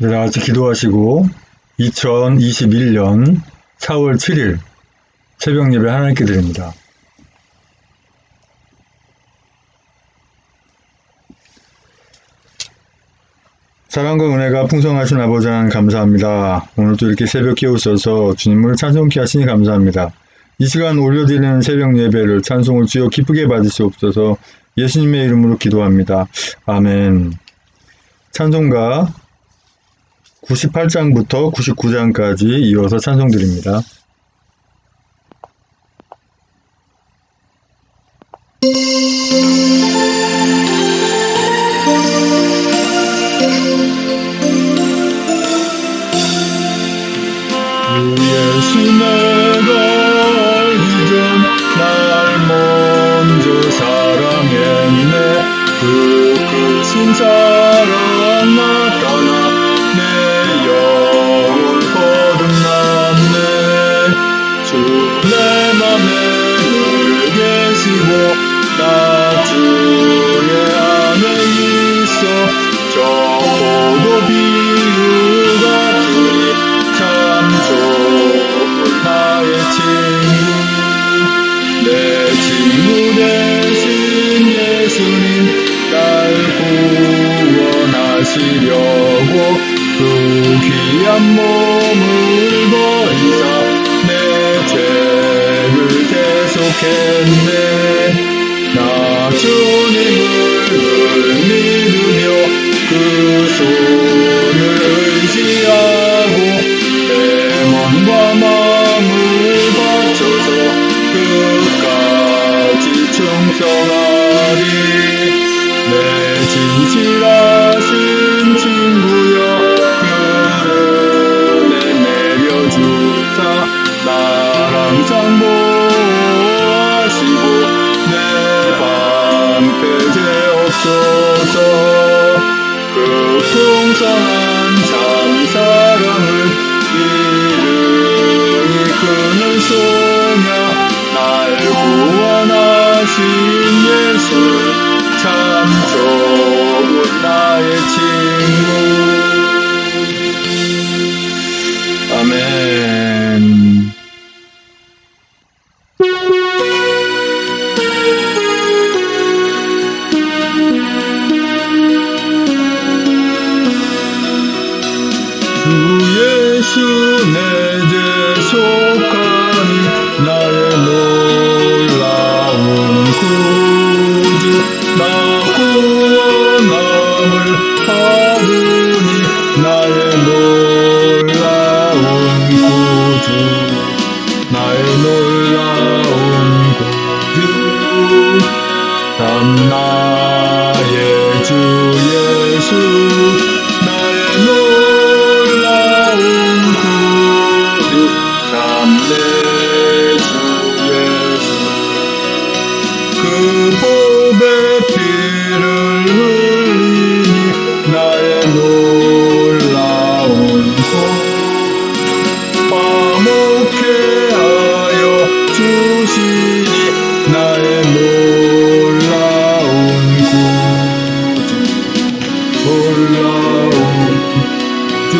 네, 다 같이 기도하시고 2021년 4월 7일 새벽 예배 하나님께 드립니다. 사랑과 은혜가 풍성하신 아버지 하나님 감사합니다. 오늘도 이렇게 새벽 깨우셔서 주님을 찬송케 하시니 감사합니다. 이 시간 올려드리는 새벽 예배를 찬송을 주여 기쁘게 받으시옵소서. 예수님의 이름으로 기도합니다. 아멘. 찬송가 98장부터 99장까지 이어서 찬송드립니다. 예수 내가 알기 전 날 먼저 사랑했네. 그 크신 사랑 나타나 내 영혼 거듭났네. 주 내 맘에 늘 계시고 나 주의 안에 있어. 저 포도 비유 같으니 참 좋은 나의 친구. 내 친구 대신 예수님 날 구원하시려고 그 귀한 몸을 버리사 내 죄를 대속했네. 나 주님을 늘 믿으며 그 손을 의지하고 내 몸과 마음을 바쳐서 끝까지 충성하리. 내 진실하신 친구여 그 은혜 내려주사 날 항상 보호하시고 내 방패제 없소서. 그 풍성한 참 사랑을 이름이 크는 소냐 날 구원하신 예수 참 좋은 나의 친구. 아멘. 주 예수 내 죄 속하니 나의 놀라운 구주. 나 구원함을 받으니 나의 놀라운 구주. 나의 놀라운 구주. 참 나의 주 예수 나의 놀라운 구주. 참 내 주 예수. 그 보배 피를 흘리니 나의 놀라운 구주. 화목케 하여 주시니 나의 놀라운 구주. 놀라운 주.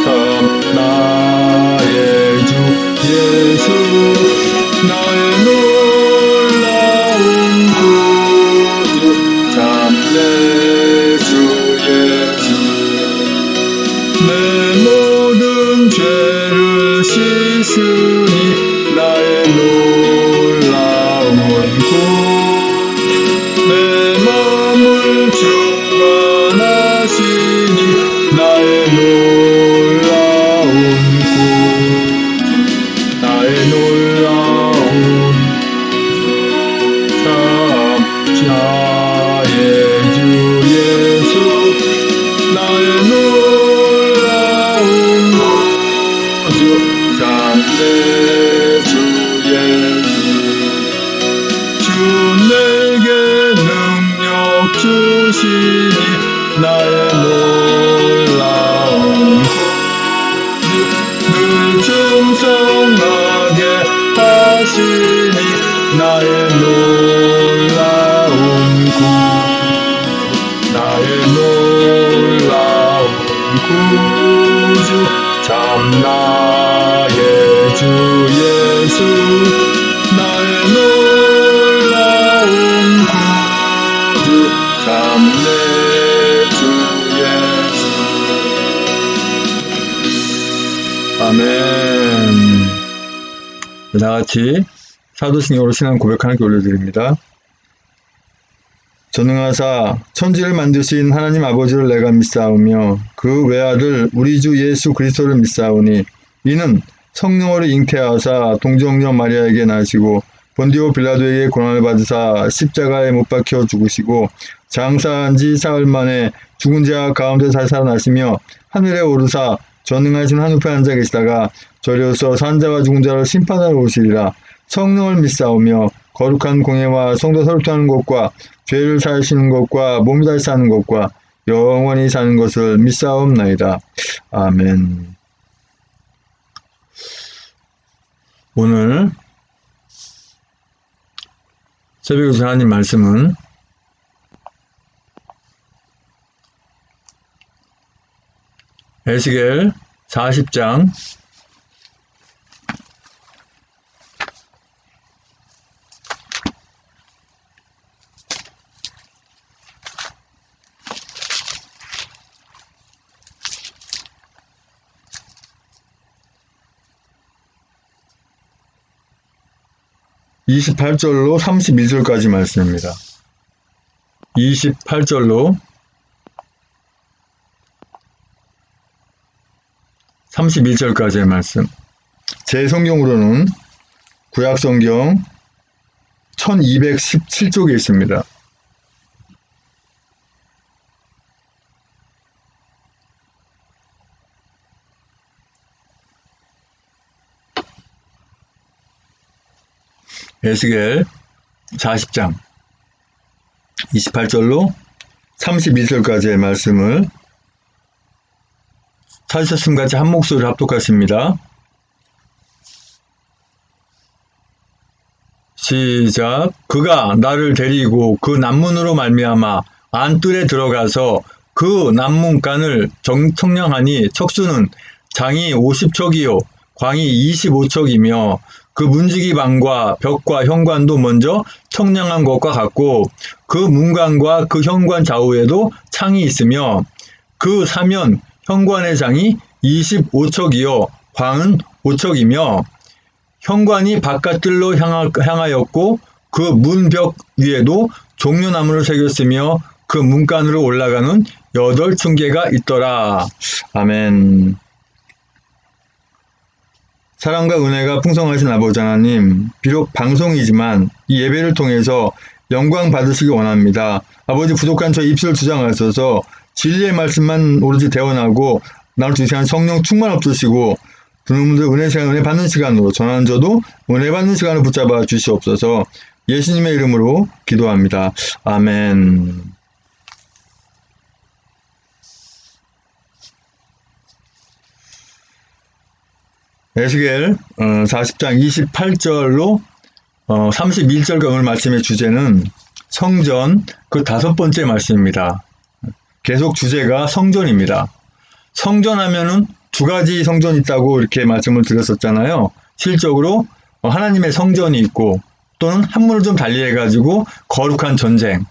참 나의 주 예수 나의 놀라운 구주. 참 내 주 예수. 내 모든 죄를 씻으니 나의 놀라운 구주. 내 마음을 주관하시니 나의 놀라운 구주. 나의 놀라운 구주. 참 나의 주 예수 나의 놀라운 구주. 참 내 주 예수. 주 내게 능력 주시니 나의 놀라운 구주. 늘 충성하게 하시니 나의 놀라운 구주. 나의 놀라운 구주 참 나의 주 예수 나의 놀라운 구주 참 내 주 예수. 아멘. 다같이 사도신경으로 신앙 고백하는 교 올려드립니다. 전능하사 천지를 만드신 하나님 아버지를 내가 믿사오며 그 외아들 우리 주 예수 그리스도를 믿사오니 이는 성령으로 잉태하사 동정녀 마리아에게 나시고 본디오 빌라도에게 고난을 받으사 십자가에 못 박혀 죽으시고 장사한 지 사흘 만에 죽은 자 가운데 다시 살아나시며 하늘에 오르사 전능하신 한우편에 앉아 계시다가 저리로서 산 자와 죽은 자를 심판하러 오시리라. 성령을 믿사오며 거룩한 공예와 성도 설교하는 것과 죄를 사하시는 것과 몸이 다시 사는 것과 영원히 사는 것을 믿사옵나이다. 아멘. 오늘 새벽에 주신 하나님 말씀은 에스겔 40장 28절로 31절까지 말씀입니다. 28절로 31절까지의 말씀. 제 성경으로는 구약성경 1217쪽에 있습니다. 에스겔 40장 28절로 32절까지의 말씀을 찾으셨음 같이 한 목소리로 합독하십니다. 시작. 그가 나를 데리고 그 난문으로 말미암아 안뜰에 들어가서 그 난문간을 청량하니 척수는 장이 50척이요 광이 25척이며 그 문지기 방과 벽과 현관도 먼저 청량한 것과 같고 그 문간과 그 현관 좌우에도 창이 있으며 그 사면 현관의 장이 25척이요 광은 5척이며 현관이 바깥들로 향하였고 그 문벽 위에도 종려나무를 새겼으며 그 문간으로 올라가는 8층계가 있더라. 아멘. 사랑과 은혜가 풍성하신 아버지 하나님, 비록 방송이지만 이 예배를 통해서 영광 받으시기 원합니다. 아버지 부족한 저 입술을 주장하셔서 진리의 말씀만 오로지 대원하고 나를 주시는 성령 충만 없으시고 듣는 분들 은혜 받는 시간으로 전하는 저도 은혜 받는 시간을 붙잡아 주시옵소서. 예수님의 이름으로 기도합니다. 아멘. 에스겔 40장 28절로 31절과 오늘 말씀의 주제는 성전 그 5번째 말씀입니다. 계속 주제가 성전입니다. 성전하면은 2가지 성전이 있다고 이렇게 말씀을 드렸었잖아요. 실적으로 하나님의 성전이 있고 또는 한문을 좀 달리 해가지고 거룩한 전쟁.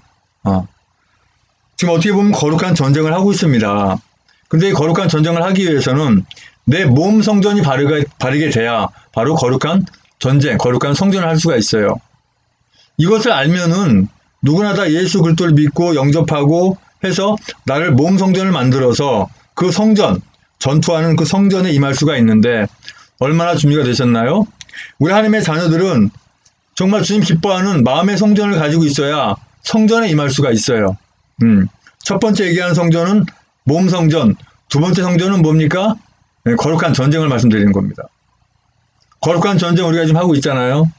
지금 어떻게 보면 거룩한 전쟁을 하고 있습니다. 근데 이 거룩한 전쟁을 하기 위해서는 내 몸 성전이 바르게 돼야 바로 거룩한 전쟁, 거룩한 성전을 할 수가 있어요. 이것을 알면은 누구나 다 예수 그리스도를 믿고 영접하고 해서 나를 몸 성전을 만들어서 그 성전, 전투하는 그 성전에 임할 수가 있는데 얼마나 준비가 되셨나요? 우리 하나님의 자녀들은 정말 주님 기뻐하는 마음의 성전을 가지고 있어야 성전에 임할 수가 있어요. 첫 번째 얘기하는 성전은 몸 성전, 두 번째 성전은 뭡니까? 거룩한 전쟁을 말씀드리는 겁니다. 거룩한 전쟁 우리가 지금 하고 있잖아요.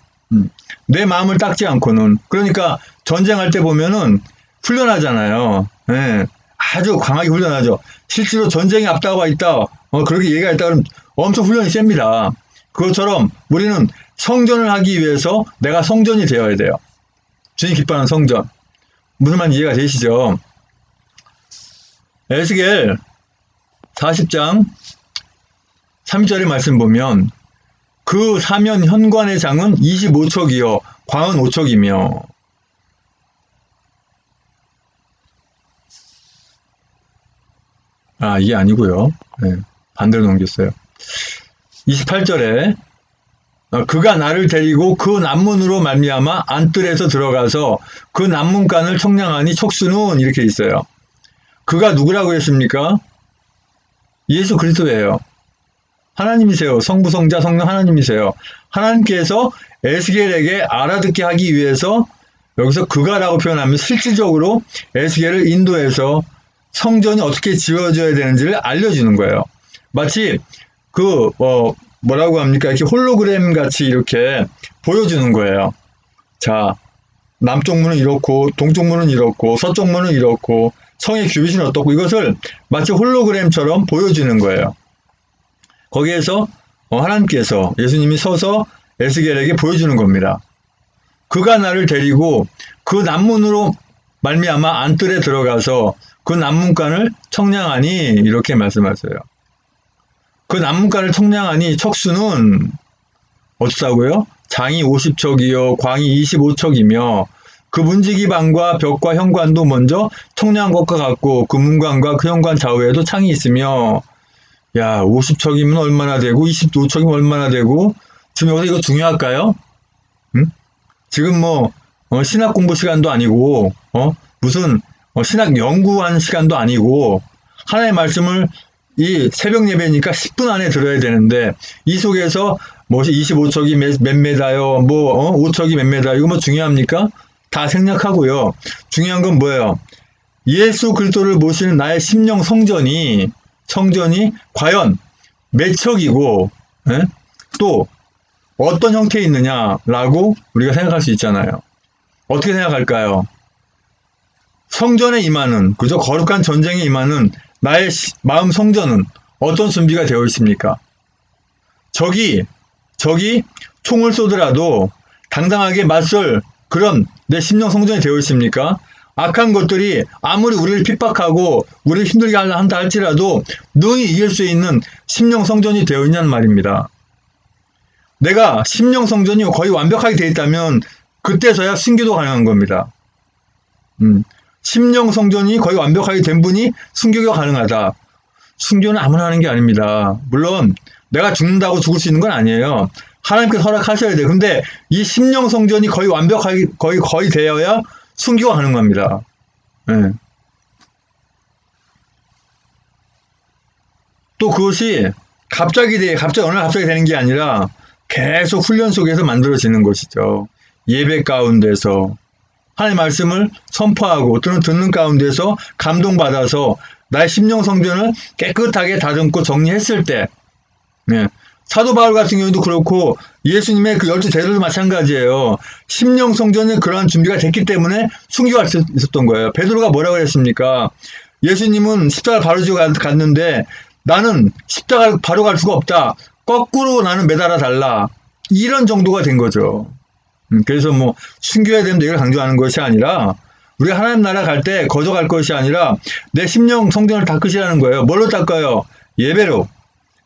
내 마음을 닦지 않고는. 그러니까 전쟁할 때 보면은 훈련하잖아요. 네, 아주 강하게 훈련하죠. 실제로 전쟁이 앞다가 있다. 그렇게 얘기가 있다 그러면 엄청 훈련이 셉니다. 그것처럼 우리는 성전을 하기 위해서 내가 성전이 되어야 돼요. 주님 기뻐하는 성전. 무슨 말인지 이해가 되시죠? 에스겔 40장 3절의 말씀 보면 그 사면 현관의 장은 25척이요 광은 5척이며 이게 아니고요. 네, 반대로 넘겼어요. 28절에 그가 나를 데리고 그 남문으로 말미암아 안뜰에서 들어가서 그 남문간을 청량하니 척수는 이렇게 있어요. 그가 누구라고 했습니까? 예수 그리스도예요. 하나님이세요. 성부, 성자, 성령 하나님이세요. 하나님께서 에스겔에게 알아듣게 하기 위해서 여기서 그가라고 표현하면 실질적으로 에스겔을 인도해서 성전이 어떻게 지어져야 되는지를 알려주는 거예요. 마치 뭐라고 합니까? 이렇게 홀로그램 같이 이렇게 보여주는 거예요. 자, 남쪽 문은 이렇고, 동쪽 문은 이렇고, 서쪽 문은 이렇고, 성의 규빗은 어떻고, 이것을 마치 홀로그램처럼 보여주는 거예요. 거기에서 하나님께서 예수님이 서서 에스겔에게 보여주는 겁니다. 그가 나를 데리고 그 남문으로 말미암아 안뜰에 들어가서 그 남문간을 청량하니 이렇게 말씀하세요. 그 남문간을 청량하니 척수는 어떻다고요? 장이 50척이요 광이 25척이며 그 문지기 방과 벽과 현관도 먼저 청량한 것과 같고 그 문관과 그 현관 좌우에도 창이 있으며 50척이면 얼마나 되고 25척이면 얼마나 되고 지금 여기서 이거 중요할까요? 응? 지금 신학 공부 시간도 아니고 무슨 신학 연구하는 시간도 아니고 하나님의 말씀을 이 새벽 예배니까 10분 안에 들어야 되는데 이 속에서 25척이 몇 메다요 5척이 몇 메다 이거 중요합니까? 다 생략하고요. 중요한 건 뭐예요? 예수 그리스도를 모시는 나의 심령 성전이 과연 몇 척이고 또 어떤 형태에 있느냐라고 우리가 생각할 수 있잖아요. 어떻게 생각할까요? 성전에 임하는 그저 거룩한 전쟁에 임하는 나의 마음 성전은 어떤 준비가 되어 있습니까? 적이 총을 쏘더라도 당당하게 맞설 그런 내 심령 성전이 되어 있습니까? 악한 것들이 아무리 우리를 핍박하고 우리를 힘들게 한다 할지라도 능히 이길 수 있는 심령 성전이 되어 있냐는 말입니다. 내가 심령 성전이 거의 완벽하게 되어 있다면 그때서야 순교도 가능한 겁니다. 심령 성전이 거의 완벽하게 된 분이 순교가 가능하다. 순교는 아무나 하는 게 아닙니다. 물론 내가 죽는다고 죽을 수 있는 건 아니에요. 하나님께서 허락하셔야 돼요. 근데 이 심령 성전이 거의 완벽하게 거의 되어야 순교가 가능합니다. 네. 또 그것이 갑자기 어느 날 갑자기 되는 게 아니라 계속 훈련 속에서 만들어지는 것이죠. 예배 가운데서 하나님의 말씀을 선포하고 또는 듣는 가운데서 감동받아서 나의 심령 성전을 깨끗하게 다듬고 정리했을 때 사도 바울 같은 경우도 그렇고 예수님의 그 12제자도 마찬가지예요. 심령 성전에 그러한 준비가 됐기 때문에 순교할 수 있었던 거예요. 베드로가 뭐라고 했습니까? 예수님은 십자가를 바로 지고 갔는데 나는 십자가를 바로 갈 수가 없다. 거꾸로 나는 매달아 달라. 이런 정도가 된 거죠. 그래서 순교해야 되는데 이걸 강조하는 것이 아니라 우리가 하나님 나라 갈 때 거저 갈 것이 아니라 내 심령 성전을 닦으시라는 거예요. 뭘로 닦아요? 예배로,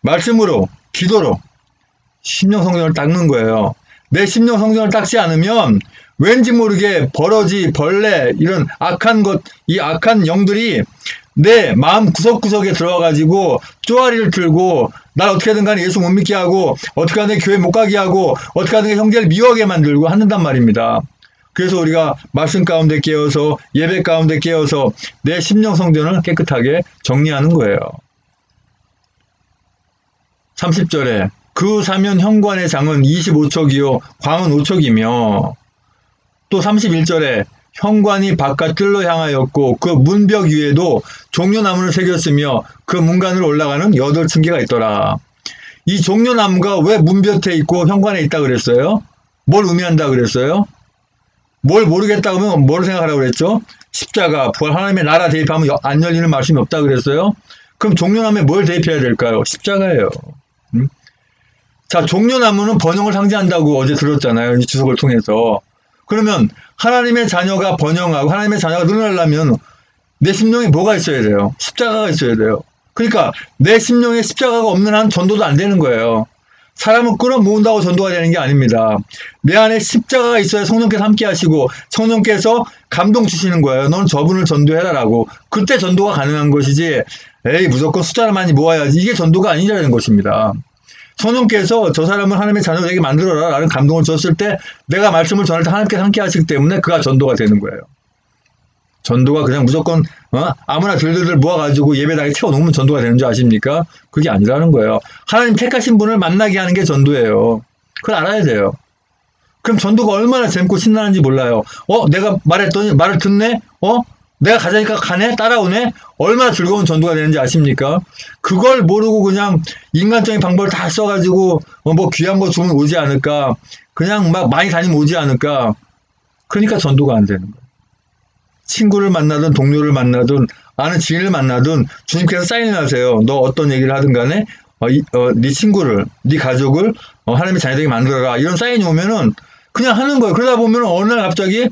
말씀으로, 기도로 심령 성전을 닦는 거예요. 내 심령 성전을 닦지 않으면 왠지 모르게 버러지, 벌레 이런 이 악한 영들이 내 마음 구석구석에 들어와가지고 쪼아리를 들고 날 어떻게든 간에 예수 못 믿게 하고 어떻게 하든 교회 못 가게 하고 어떻게 하든 형제를 미워하게 만들고 한단 말입니다. 그래서 우리가 말씀 가운데 깨어서 예배 가운데 깨어서 내 심령 성전을 깨끗하게 정리하는 거예요. 30절에 그 사면 현관의 장은 25척이요 광은 5척이며 또 31절에 현관이 바깥 뜰로 향하였고 그 문벽 위에도 종려나무를 새겼으며 그 문간으로 올라가는 8층계가 있더라. 이 종려나무가 왜 문벽에 있고 현관에 있다 그랬어요? 뭘 의미한다 그랬어요? 뭘 모르겠다 그러면 뭘 생각하라고 그랬죠? 십자가, 부활, 하나님의 나라 대입하면 안 열리는 말씀이 없다 그랬어요? 그럼 종려나무에 뭘 대입해야 될까요? 십자가예요. 자, 종려나무는 번영을 상징한다고 어제 들었잖아요. 이 주석을 통해서. 그러면 하나님의 자녀가 번영하고 하나님의 자녀가 늘어나려면 내 심령에 뭐가 있어야 돼요? 십자가가 있어야 돼요. 그러니까 내 심령에 십자가가 없는 한 전도도 안 되는 거예요. 사람을 끌어모은다고 전도가 되는 게 아닙니다. 내 안에 십자가가 있어야 성령께서 함께 하시고 성령께서 감동 주시는 거예요. 넌 저분을 전도해라라고. 그때 전도가 가능한 것이지 에이 무조건 숫자를 많이 모아야지 이게 전도가 아니라는 것입니다. 성령께서 저 사람을 하나님의 자녀 되게 만들어라 라는 감동을 줬을 때 내가 말씀을 전할 때 하나님께서 함께 하시기 때문에 그가 전도가 되는 거예요. 전도가 그냥 무조건 아무나 들들들 모아가지고 예배당에 채워놓으면 전도가 되는 줄 아십니까? 그게 아니라는 거예요. 하나님 택하신 분을 만나게 하는 게 전도예요. 그걸 알아야 돼요. 그럼 전도가 얼마나 재밌고 신나는지 몰라요. 내가 말했더니 말을 듣네? 내가 가자니까 가네? 따라오네? 얼마나 즐거운 전도가 되는지 아십니까? 그걸 모르고 그냥 인간적인 방법을 다 써가지고 뭐 귀한 거 주면 오지 않을까? 그냥 막 많이 다니면 오지 않을까? 그러니까 전도가 안 되는 거예요. 친구를 만나든 동료를 만나든 아는 지인을 만나든 주님께서 사인을 하세요. 너 어떤 얘기를 하든 간에 네 친구를, 네 가족을 하나님의 자녀되게 만들어라. 이런 사인이 오면은 그냥 하는 거예요. 그러다 보면 어느 날 갑자기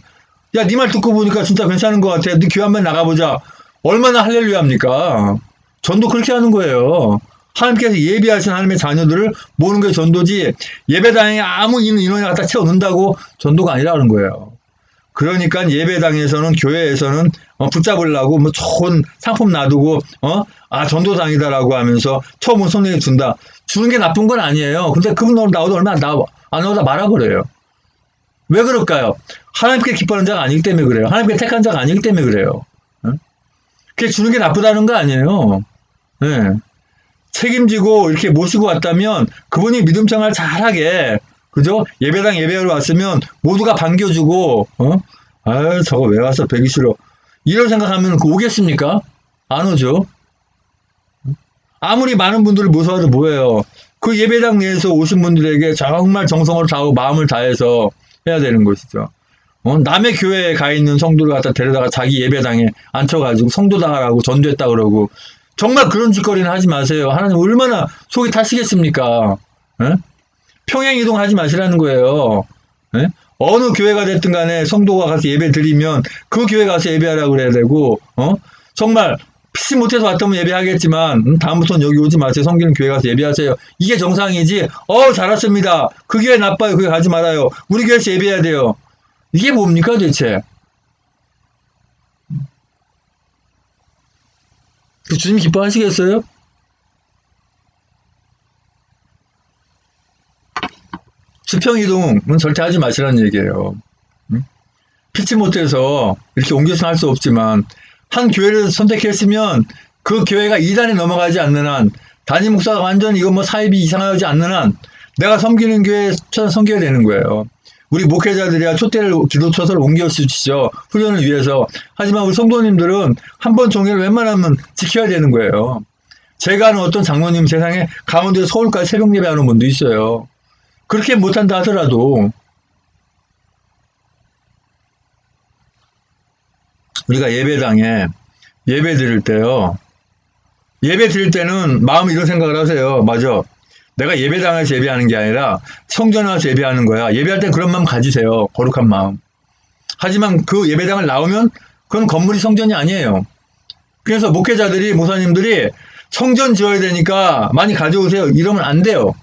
야, 네 말 듣고 보니까 진짜 괜찮은 것 같아. 네 교회 한번 나가보자. 얼마나 할렐루야 합니까? 전도 그렇게 하는 거예요. 하나님께서 예비하신 하나님의 자녀들을 모으는 게 전도지 예배당에 아무 인원이 갖다 채워넣는다고 전도가 아니라는 거예요. 그러니까 예배당에서는 교회에서는 붙잡으려고 뭐 좋은 상품 놔두고 전도당이다라고 하면서 처음 온 손님이 준다. 주는 게 나쁜 건 아니에요. 근데 그분 나오다 얼마 안 나오다 말아버려요. 왜 그럴까요? 하나님께 기뻐하는 자가 아니기 때문에 그래요. 하나님께 택한 자가 아니기 때문에 그래요. 그게 주는 게 나쁘다는 거 아니에요. 네. 책임지고 이렇게 모시고 왔다면 그분이 믿음 생활 잘하게 그죠? 예배당 예배하러 왔으면 모두가 반겨주고 아유 저거 왜 왔어 배기 싫어 이런 생각하면 그 오겠습니까? 안 오죠. 아무리 많은 분들을 모셔와도 뭐예요? 그 예배당 내에서 오신 분들에게 정말 정성을 다하고 마음을 다해서 해야 되는 것이죠. 남의 교회에 가 있는 성도를 갖다 데려다가 자기 예배당에 앉혀가지고 성도당하라고 전도했다 그러고 정말 그런 짓거리는 하지 마세요. 하나님 얼마나 속이 타시겠습니까? 에? 평행 이동하지 마시라는 거예요. 에? 어느 교회가 됐든 간에 성도가 가서 예배 드리면 그 교회 가서 예배하라고 그래야 되고 정말 피치 못해서 왔다면 예배하겠지만 다음부터는 여기 오지 마세요. 섬기는 교회 가서 예배하세요. 이게 정상이지. 잘았습니다. 그 교회 나빠요. 그 교회 가지 말아요. 우리 교회에서 예배해야 돼요. 이게 뭡니까 도대체? 그 주님 기뻐하시겠어요? 수평이동은 절대 하지 마시라는 얘기예요. 피치 못해서 이렇게 옮겨서 할 수 없지만 한 교회를 선택했으면 그 교회가 이단에 넘어가지 않는 한 담임 목사가 완전히 이거 뭐 사입이 이상하지 않는 한 내가 섬기는 교회에 섬겨야 되는 거예요. 우리 목회자들이야 촛대를 기도처서를 옮겨 주시죠. 훈련을 위해서. 하지만 우리 성도님들은 한 번 종회를 웬만하면 지켜야 되는 거예요. 제가 아는 어떤 장로님 세상에 강원도에 서울까지 새벽 예배하는 분도 있어요. 그렇게 못한다 하더라도 우리가 예배당에 예배 드릴 때요. 예배 드릴 때는 마음 이런 생각을 하세요. 맞아. 내가 예배당에서 예배하는 게 아니라 성전에 와서 예배하는 거야. 예배할 때 그런 마음 가지세요. 거룩한 마음. 하지만 그 예배당을 나오면 그건 건물이 성전이 아니에요. 그래서 목회자들이 목사님들이 성전 지어야 되니까 많이 가져오세요. 이러면 안 돼요.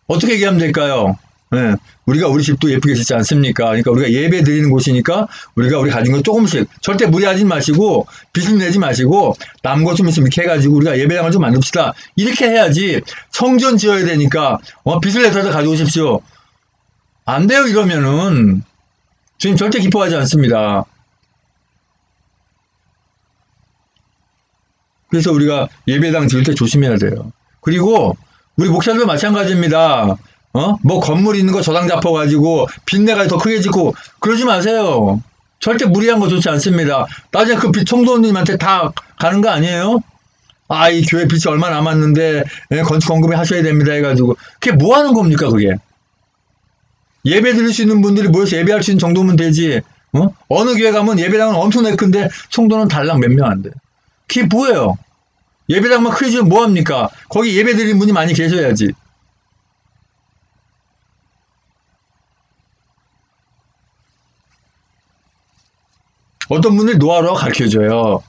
어떻게 얘기하면 될까요? 네, 우리가 우리 집도 예쁘게 짓지 않습니까? 그러니까 우리가 예배 드리는 곳이니까 우리 가진 거 조금씩 절대 무리하지 마시고 빚을 내지 마시고 남은 것 좀 있으면 이렇게 해가지고 우리가 예배당을 좀 만듭시다. 이렇게 해야지 성전 지어야 되니까 빚을 내서 가져오십시오. 안 돼요 이러면은 주님 절대 기뻐하지 않습니다. 그래서 우리가 예배당 지을 때 조심해야 돼요. 그리고 우리 목사들도 마찬가지입니다. 뭐 건물 있는 거 저당 잡아가지고 빚내가 더 크게 짓고 그러지 마세요. 절대 무리한 거 좋지 않습니다. 나중에 그 빚 청소년님한테 다 가는 거 아니에요? 이 교회 빚이 얼마 남았는데 건축 건금에 하셔야 됩니다 해가지고 그게 뭐 하는 겁니까 그게? 예배 드릴 수 있는 분들이 모여서 예배할 수 있는 정도면 되지. 어느 교회 가면 예배당은 엄청나게 큰데 성도는 달랑 몇 명 안 돼. 그게 뭐예요? 예배당만 크게 지면 뭐합니까? 거기 예배 드리는 분이 많이 계셔야지. 어떤 분들이 노하우라고 가르쳐줘요.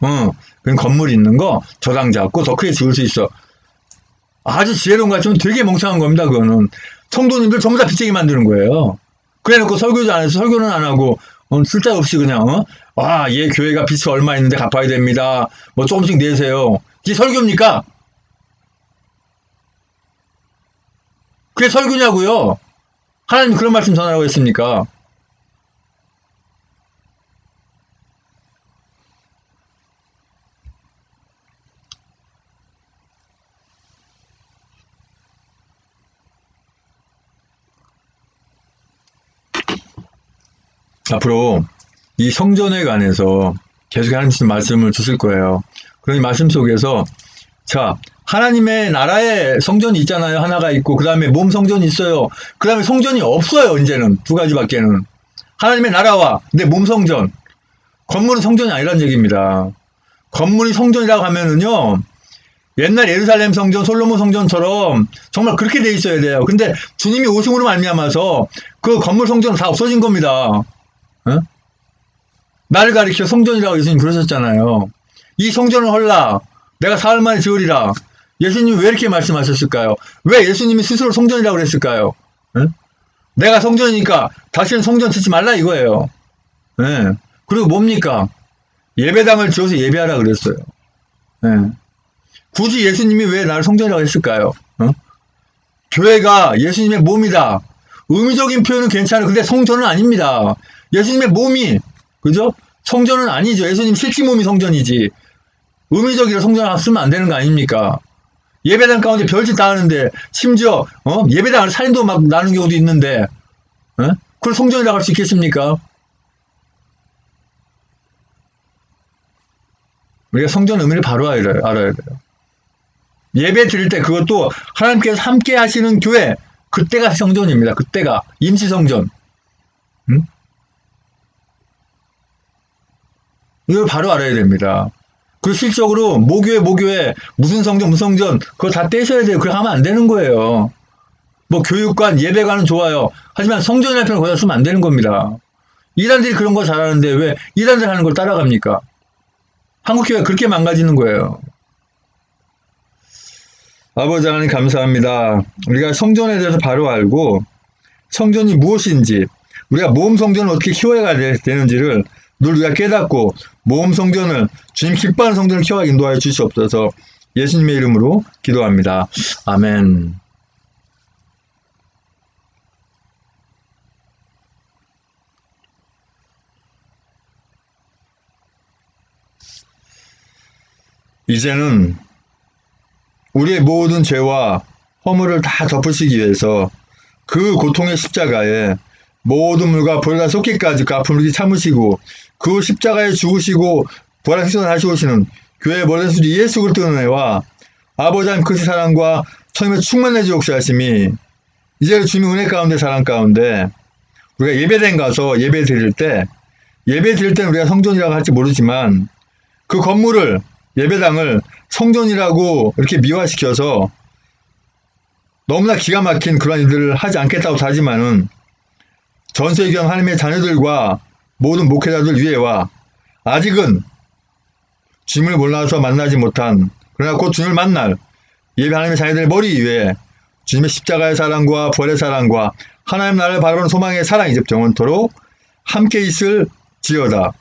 그럼 건물 있는 거 저당 잡고 더 크게 지을 수 있어. 아주 지혜로운 것 같지만 되게 멍청한 겁니다. 그거는 성도님들 전부 다 빚쟁이 만드는 거예요. 그래놓고 설교도 안 해서 설교는 안 하고 쓸데없이 그냥 얘 교회가 빚이 얼마 있는데 갚아야 됩니다. 뭐 조금씩 내세요. 이게 설교입니까? 그게 설교냐고요? 하나님 그런 말씀 전하라고 했습니까? 앞으로 이 성전에 관해서 계속 하나님 말씀을 주실 거예요. 그런 말씀 속에서 자, 하나님의 나라에 성전이 있잖아요. 하나가 있고 그 다음에 몸 성전이 있어요. 그 다음에 성전이 없어요. 이제는 두 가지밖에는. 하나님의 나라와 내 몸 성전. 건물은 성전이 아니란 얘기입니다. 건물이 성전이라고 하면은요. 옛날 예루살렘 성전, 솔로몬 성전처럼 정말 그렇게 돼 있어야 돼요. 근데 주님이 오심으로 말미암아서 그 건물 성전은 다 없어진 겁니다. 나를 가리켜 성전이라고 예수님 그러셨잖아요. 이 성전을 헐라. 내가 사흘 만에 지으리라. 예수님이 왜 이렇게 말씀하셨을까요? 왜 예수님이 스스로 성전이라고 그랬을까요? 내가 성전이니까 다시는 성전 짓지 말라 이거예요. 그리고 뭡니까? 예배당을 지어서 예배하라 그랬어요. 굳이 예수님이 왜 나를 성전이라고 했을까요? 교회가 예수님의 몸이다. 의미적인 표현은 괜찮아요. 근데 성전은 아닙니다. 예수님의 몸이, 그죠? 성전은 아니죠. 예수님 실제 몸이 성전이지. 의미적이라 성전을 쓰면 안 되는 거 아닙니까? 예배당 가운데 별짓 다 하는데, 심지어, 예배당을 살인도 막 나는 경우도 있는데, 그걸 성전이라고 할 수 있겠습니까? 우리가 성전 의미를 바로 알아야 돼요. 예배 드릴 때 그것도 하나님께서 함께 하시는 교회, 그때가 성전입니다. 그때가 임시 성전. 이걸 바로 알아야 됩니다. 그리고 실적으로 모교회 무슨 성전 그거 다 떼셔야 돼요. 그렇게 하면 안 되는 거예요. 뭐 교육관, 예배관은 좋아요. 하지만 성전이라는 표현을 거기다 쓰면 안 되는 겁니다. 이단들이 그런 거 잘하는데 왜 이단들 하는 걸 따라갑니까? 한국교회가 그렇게 망가지는 거예요. 아버지 하나님 감사합니다. 우리가 성전에 대해서 바로 알고 성전이 무엇인지 우리가 모험 성전을 어떻게 키워야 되는지를 늘 우리가 깨닫고 모험 성전을 주님 기뻐하는 성전을 키워 인도하여 주시옵소서. 예수님의 이름으로 기도합니다. 아멘. 이제는 우리의 모든 죄와 허물을 다 덮으시기 위해서 그 고통의 십자가에 모든 물과 벌과 쏟기까지 그 아픔을 참으시고 그 십자가에 죽으시고 부활하시고 다시 오시는 교회의 모든 수주 예수 그리스도의 은혜와 아버지 하나님 그 사랑과 천님의 충만해지 옥시하심이 이제 주님 은혜 가운데 사랑 가운데 우리가 예배당 가서 예배 드릴 때는 우리가 성전이라고 할지 모르지만 그 건물을 예배당을 성전이라고 이렇게 미화시켜서 너무나 기가 막힌 그런 일들을 하지 않겠다고 하지만은 전세경 하나님의 자녀들과 모든 목회자들 위에와 아직은 주님을 몰라서 만나지 못한 그러나 곧 주님을 만날 예배 하나님의 자녀들의 머리 위에 주님의 십자가의 사랑과 부활의 사랑과 하나님 나라를 바라보는 소망의 사랑이 집 영원토록 함께 있을 지어다.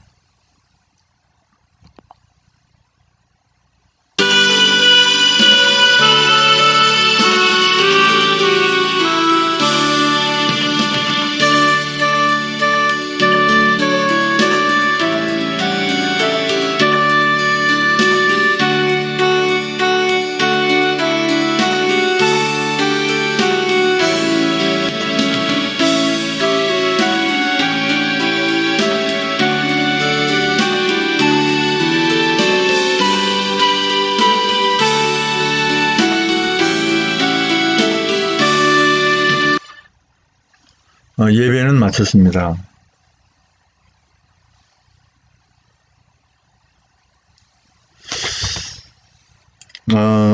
예배는 마쳤습니다.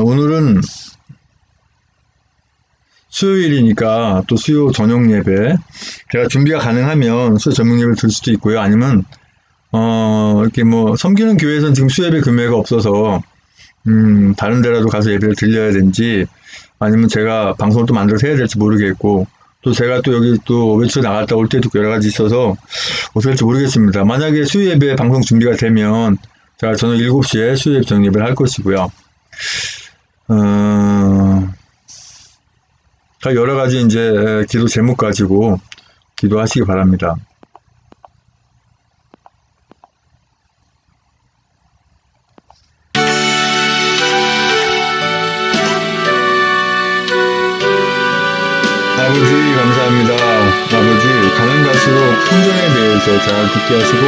오늘은 수요일이니까 또 수요 저녁 예배 제가 준비가 가능하면 수요 저녁 예배를 들 수도 있고요. 아니면 이렇게 뭐, 섬기는 교회에서는 지금 수예배 금회가 없어서, 다른 데라도 가서 예배를 드려야 되는지, 아니면 제가 방송을 또 만들어서 해야 될지 모르겠고, 또 제가 또 여기 또 외출 나갔다 올 때도 여러 가지 있어서 어떻게 할지 모르겠습니다. 만약에 수요예배 방송 준비가 되면 제가 저녁 7시에 수요예배 정예배를 할 것이고요. 여러 가지 이제 기도 제목 가지고 기도하시기 바랍니다. 아버지 감사합니다. 아버지 가는 갈수록 성전에 대해서 잘 듣게 하시고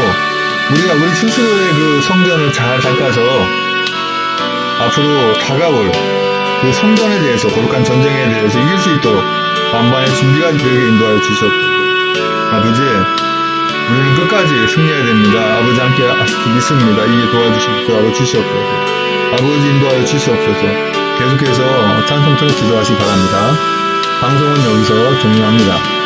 우리가 우리 스스로의 그 성전을 잘 닦아서 앞으로 다가올 그 성전에 대해서 거룩한 전쟁에 대해서 이길 수 있도록 만반의 준비가 되게 인도하여 주시옵소서. 아버지 우리는 끝까지 승리해야 됩니다. 아버지 함께 믿습니다. 이에 도와주시옵소서. 주시옵소서. 아버지 인도하여 주시옵소서. 계속해서 찬송처럼 기도하시기 바랍니다. 방송은 여기서 종료합니다.